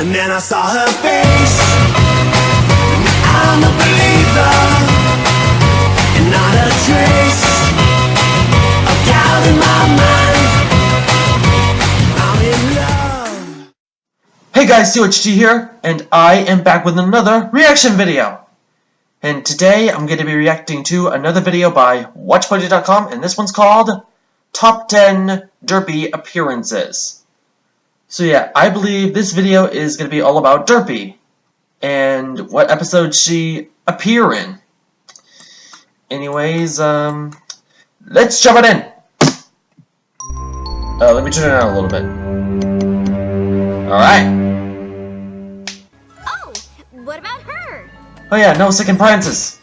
And then I saw her face. I'm a believer, and not a trace of doubt in my mind. I'm in love. Hey guys, COHG here, and I am back with another reaction video. And today I'm going to be reacting to another video by WatchPony.com, and this one's called Top 10 Derpy Appearances. So yeah, I believe this video is going to be all about Derpy and what episode she appear in. Anyways, let's jump it in. Let me turn it down a little bit. Alright. Oh, what about her? Oh yeah, no second appearances.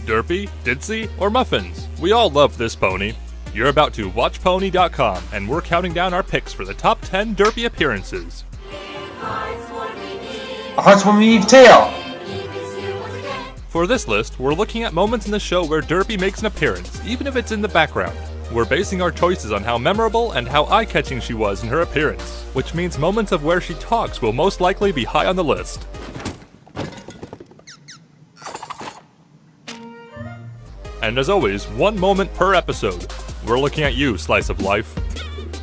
Derpy, Ditzy, or Muffins? We all love this pony. You're about to WatchPony.com, and we're counting down our picks for the top 10 Derpy appearances. A heartwarming tale. For this list, we're looking at moments in the show where Derpy makes an appearance, even if it's in the background. We're basing our choices on how memorable and how eye-catching she was in her appearance, which means moments of where she talks will most likely be high on the list. And as always, one moment per episode. We're looking at you, Slice of Life.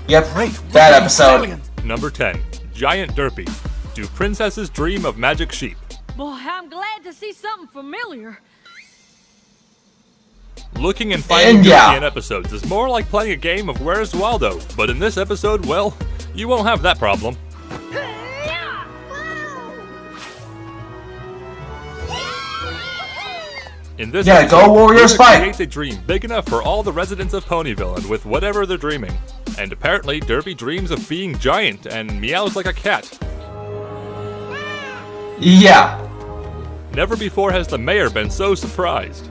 Yep, that episode. Number 10. Giant Derpy. Do princesses dream of magic sheep? Boy, I'm glad to see something familiar. Looking and finding And Derpy in episodes is more like playing a game of Where's Waldo, but in this episode, well, you won't have that problem. In this episode, go Warriors Luna fight! creates a dream big enough for all the residents of Ponyville and with whatever they're dreaming. And apparently, Derpy dreams of being giant and meows like a cat. Yeah. Never before has the mayor been so surprised.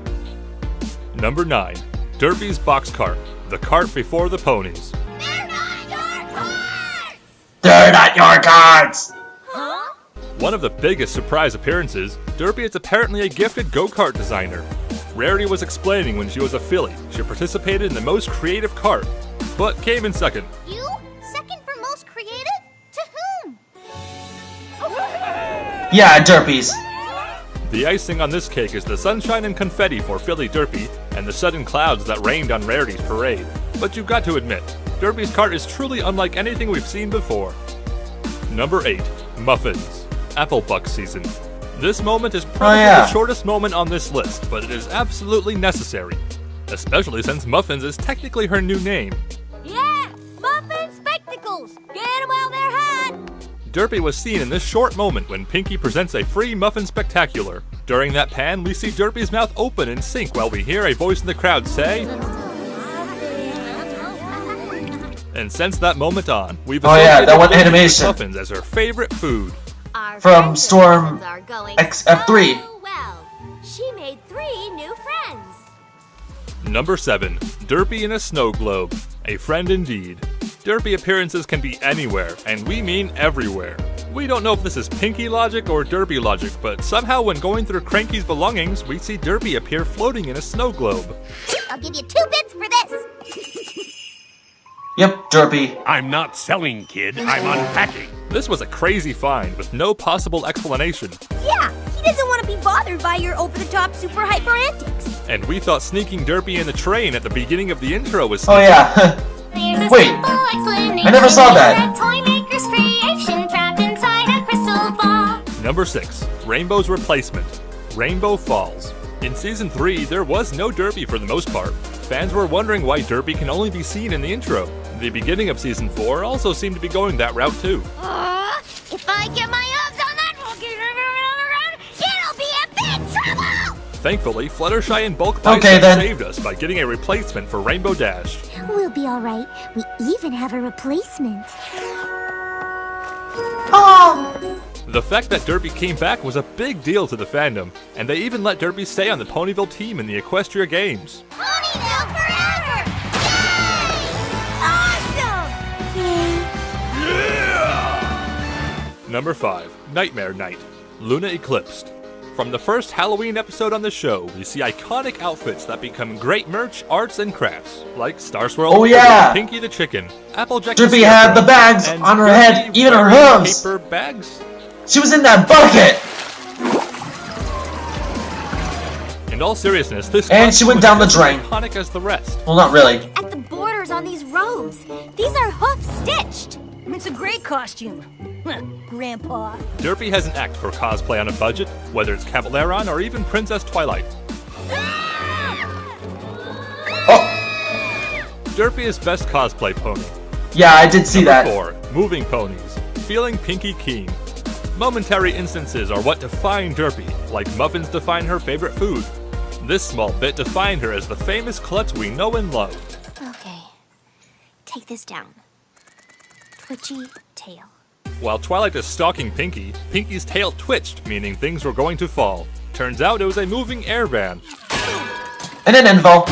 Number 9. Derpy's box cart. The cart before the ponies. They're not your cards! They're not your cards! Huh? One of the biggest surprise appearances, Derpy is apparently a gifted go-kart designer. Rarity was explaining when she was a filly, she participated in the most creative cart, but came in second. You? Second for most creative? To whom? Yeah, Derpies. The icing on this cake is the sunshine and confetti for Philly Derpy, and the sudden clouds that rained on Rarity's parade. But you've got to admit, Derpy's cart is truly unlike anything we've seen before. Number 8. Muffins. Applebuck season. This moment is probably the shortest moment on this list, but it is absolutely necessary. Especially since Muffins is technically her new name. Yeah! Muffin spectacles! Get them while they're hot! Derpy was seen in this short moment when Pinky presents a free Muffin Spectacular. During that pan, we see Derpy's mouth open and sync while we hear a voice in the crowd say... And since that moment on, we've associated animation Muffins as her favorite food. Our from Storm are going XF3. so well. She made 3 new friends. Number 7. Derpy in a snow globe. A friend indeed. Derpy appearances can be anywhere, and we mean everywhere. We don't know if this is Pinky logic or Derpy logic, but somehow when going through Cranky's belongings, we see Derpy appear floating in a snow globe. I'll give you 2 bits for this. Yep, Derpy. I'm not selling, kid. I'm unpacking. This was a crazy find with no possible explanation. Yeah, he doesn't want to be bothered by your over-the-top super hyper antics. And we thought sneaking Derpy in the train at the beginning of the intro was Oh yeah. Wait, I never saw that. Number 6. Rainbow's replacement. Rainbow Falls. In Season 3, there was no Derpy for the most part. Fans were wondering why Derpy can only be seen in the intro. The beginning of Season 4 also seemed to be going that route too. If I get my hands on that monkey around, it'll be a big trouble! Thankfully, Fluttershy and Bulk Bicep saved us by getting a replacement for Rainbow Dash. We'll be alright. We even have a replacement. Oh. The fact that Derpy came back was a big deal to the fandom, and they even let Derpy stay on the Ponyville team in the Equestria Games. Ponyville forever! Yay! Awesome! Number 5. Nightmare Night. Luna Eclipsed. From the first Halloween episode on the show, we see iconic outfits that become great merch, arts, and crafts, like Star Swirl, Pinky the Chicken, Applejack Derpy had the bags on her head, even her hooves. Paper bags? She was in that bucket! In all seriousness, this And she costume went was down the just as drain. iconic as the rest. Well, not really. At the borders on these robes. These are hoof-stitched. It's a great costume. Grandpa. Derpy has an act for cosplay on a budget, whether it's Caballeron or even Princess Twilight. Oh! Derpy is best cosplay pony. Yeah, I did see that. Number 4. Moving ponies. Feeling Pinky keen. Momentary instances are what define Derpy, like Muffins define her favorite food. This small bit defined her as the famous klutz we know and love. Okay. Take this down. Twitchy tail. While Twilight is stalking Pinky, Pinky's tail twitched, meaning things were going to fall. Turns out it was a moving air van. And an info.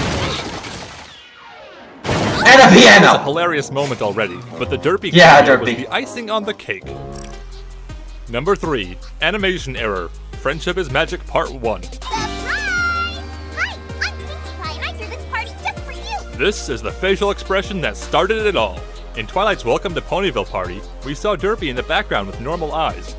And a It's a piano! hilarious moment already, but the Derpy Yeah, cameo was Derpy. the icing on the cake. Number 3. Animation error. Friendship is Magic Part 1. Surprise! Hi, I'm Pinkie Pie, and I threw this party just for you. This is the facial expression that started it all. In Twilight's Welcome to Ponyville party, we saw Derpy in the background with normal eyes.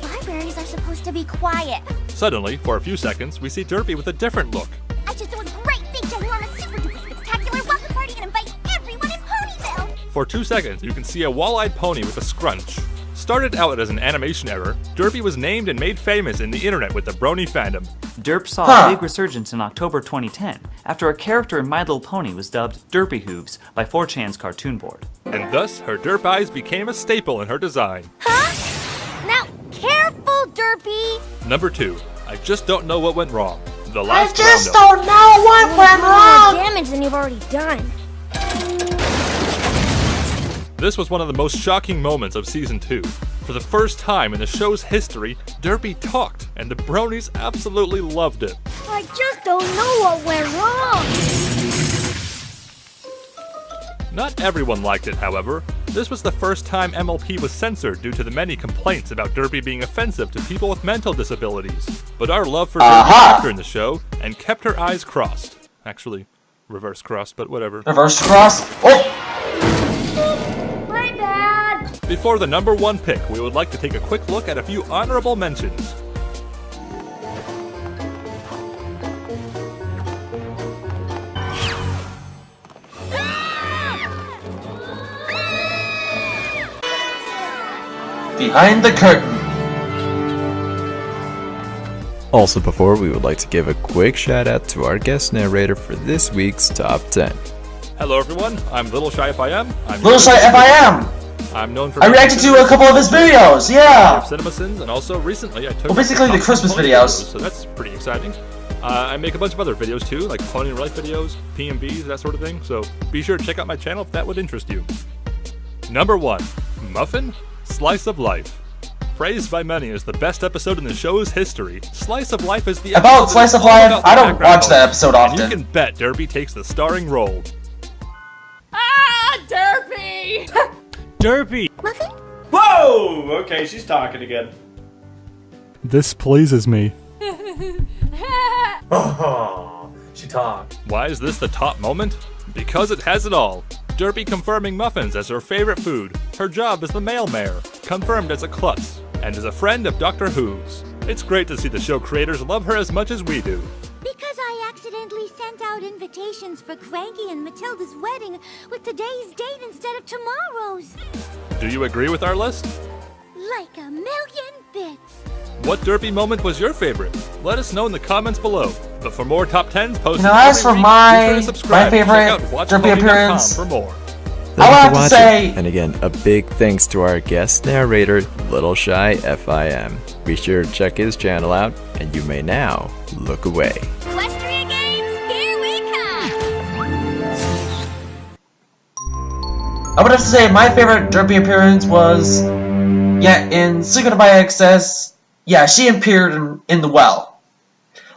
Libraries are supposed to be quiet. Suddenly, for a few seconds, we see Derpy with a different look. I just threw a great big ginormous super duper spectacular welcome party and invite everyone in Ponyville. For 2 seconds, you can see a wall-eyed pony with a scrunch. Started out as an animation error, Derpy was named and made famous in the internet with the Brony fandom. Derp saw Huh. a big resurgence in October 2010 after a character in My Little Pony was dubbed Derpy Hooves by 4chan's cartoon board. And thus, her derp eyes became a staple in her design. Huh? Now, careful, Derpy. Number 2. I just don't know what went wrong. The last Roundup. don't know what went More damage than you've already done. This was one of the most shocking moments of Season 2. For the first time in the show's history, Derpy talked, and the bronies absolutely loved it. I just don't know what went wrong. Not everyone liked it, however. This was the first time MLP was censored due to the many complaints about Derpy being offensive to people with mental disabilities. But our love for Derpy kept her in the show and kept her eyes crossed. Actually, reverse crossed, but whatever. Reverse cross. Oh! My bad. Before the number 1 pick, we would like to take a quick look at a few honorable mentions. Behind the curtain. Also before, we would like to give a quick shout out to our guest narrator for this week's Top 10. Hello everyone, I'm Little Shy FIM. Little Shy FIM! I'm known for I reacted to a couple of his videos, yeah! CinemaSins, and also recently I took Well, basically the top Christmas pony videos. So that's pretty exciting. I make a bunch of other videos too, like Pony Life videos, PMVs, that sort of thing, so be sure to check out my channel if that would interest you. Number 1. Muffin? Slice of Life. Praised by many as the best episode in the show's history, Slice of Life is the About episode Slice that's of all Life, about the I don't background watch that episode and you often. can bet Derpy takes the starring role. Ah, Derpy! Derpy! Muffin? Whoa! Okay, she's talking again. This pleases me. Oh, she talked. Why is this the top moment? Because it has it all. Derpy confirming Muffins as her favorite food, her job as the mail mayor, confirmed as a klutz, and as a friend of Dr. Who's. It's great to see the show creators love her as much as we do. Because I accidentally sent out invitations for Cranky and Matilda's wedding with today's date instead of tomorrow's. Do you agree with our list? Like a million bits. What Derpy moment was your favorite? Let us know in the comments below. But for more top 10s posted You know, as every for week, my- be sure to subscribe my and check out favorite watchpony.com Derpy appearance- for more. Thank I'll you have for to watching. say- And again, a big thanks to our guest narrator, Little Shy FIM. Be sure to check his channel out, and you may now look away. Equestria Games, here we come! I would have to say my favorite Derpy appearance was, yeah, in Secret of My Access, yeah, she appeared in the well.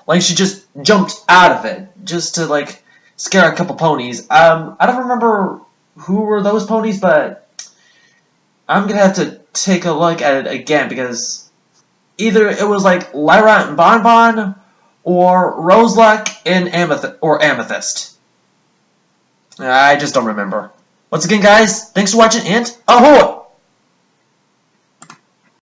Like, she just jumped out of it, just to, like, scare a couple ponies. I don't remember who were those ponies, but I'm gonna have to take a look at it again, because either it was, like, Lyra and Bonbon, or Roseluck and Amethyst. I just don't remember. Once again, guys, thanks for watching, and ahoy!